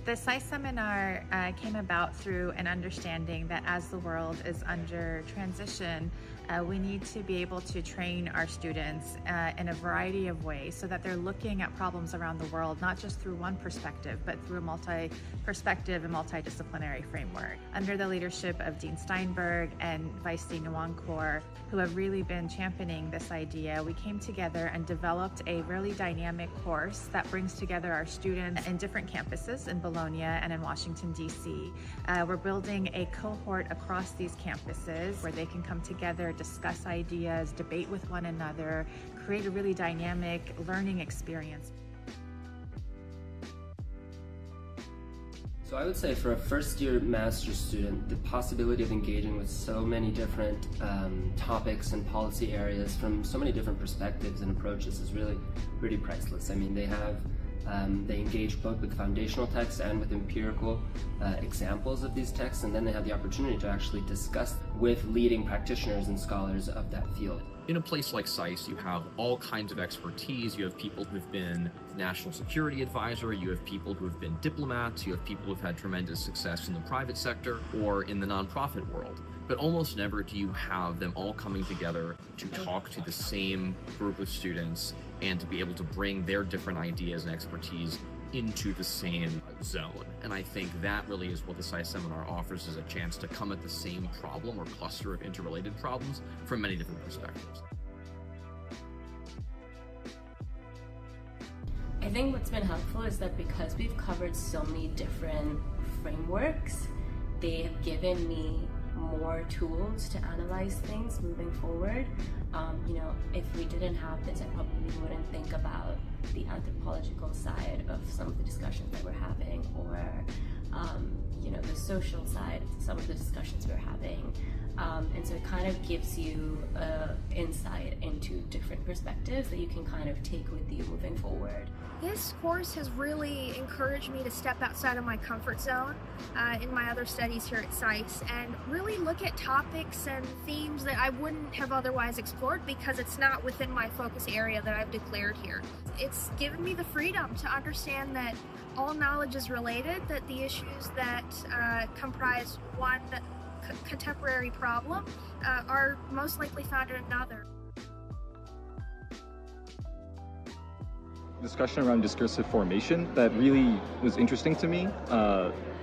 The SAIS Seminar came about through an understanding that as the world is under transition, we need to be able to train our students in a variety of ways so that they're looking at problems around the world, not just through one perspective, but through a multi-perspective and multidisciplinary framework. Under the leadership of Dean Steinberg and Vice Dean Inaugural, who have really been championing this idea, we came together and developed a really dynamic course that brings together our students in different campuses in Bologna and in Washington, D.C. We're building a cohort across these campuses where they can come together, discuss ideas, debate with one another, create a really dynamic learning experience. So I would say for a first-year master's student, the possibility of engaging with so many different topics and policy areas from so many different perspectives and approaches is really pretty priceless. I mean, they engage both with foundational texts and with empirical examples of these texts, and then they have the opportunity to actually discuss with leading practitioners and scholars of that field. In a place like SAIS, you have all kinds of expertise. You have people who've been national security advisor, you have people who have been diplomats, you have people who've had tremendous success in the private sector or in the nonprofit world. But almost never do you have them all coming together to talk to the same group of students and to be able to bring their different ideas and expertise into the same zone. And I think that really is what the SAIS Seminar offers, is a chance to come at the same problem or cluster of interrelated problems from many different perspectives. I think what's been helpful is that because we've covered so many different frameworks, they have given me more tools to analyze things moving forward. If we didn't have this, I probably wouldn't think about the anthropological side of some of the discussions that we're having, or the social side of some of the discussions we're having. And so it kind of gives you insight into different perspectives that you can kind of take with you moving forward. This course has really encouraged me to step outside of my comfort zone in my other studies here at SAIS and really look at topics and themes that I wouldn't have otherwise explored because it's not within my focus area that I've declared here. It's given me the freedom to understand that all knowledge is related, that the issues that comprise one contemporary problem are most likely found in another. Discussion around discursive formation that really was interesting to me,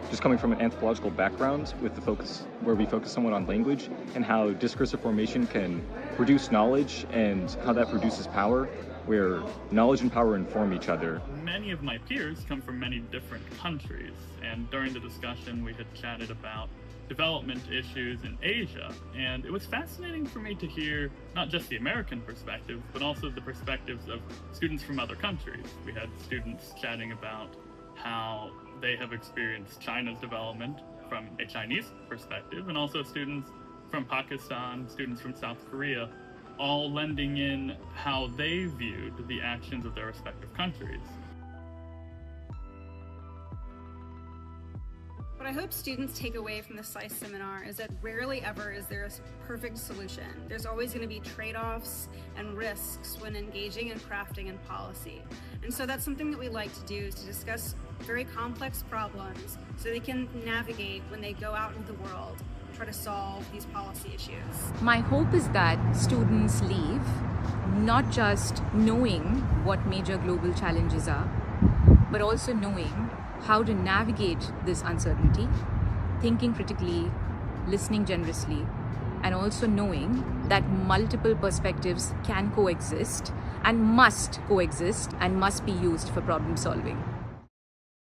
just coming from an anthropological background with the focus where we focus somewhat on language and how discursive formation can produce knowledge and how that produces power, where knowledge and power inform each other. Many of my peers come from many different countries, and during the discussion we had chatted about development issues in Asia, and it was fascinating for me to hear not just the American perspective, but also the perspectives of students from other countries. We had students chatting about how they have experienced China's development from a Chinese perspective, and also students from Pakistan, students from South Korea, all lending in how they viewed the actions of their respective countries. What I hope students take away from the SAIS seminar is that rarely ever is there a perfect solution. There's always going to be trade-offs and risks when engaging and crafting in policy. And so that's something that we like to do, is to discuss very complex problems so they can navigate when they go out into the world and try to solve these policy issues. My hope is that students leave not just knowing what major global challenges are, but also knowing how to navigate this uncertainty, thinking critically, listening generously, and also knowing that multiple perspectives can coexist and must be used for problem solving.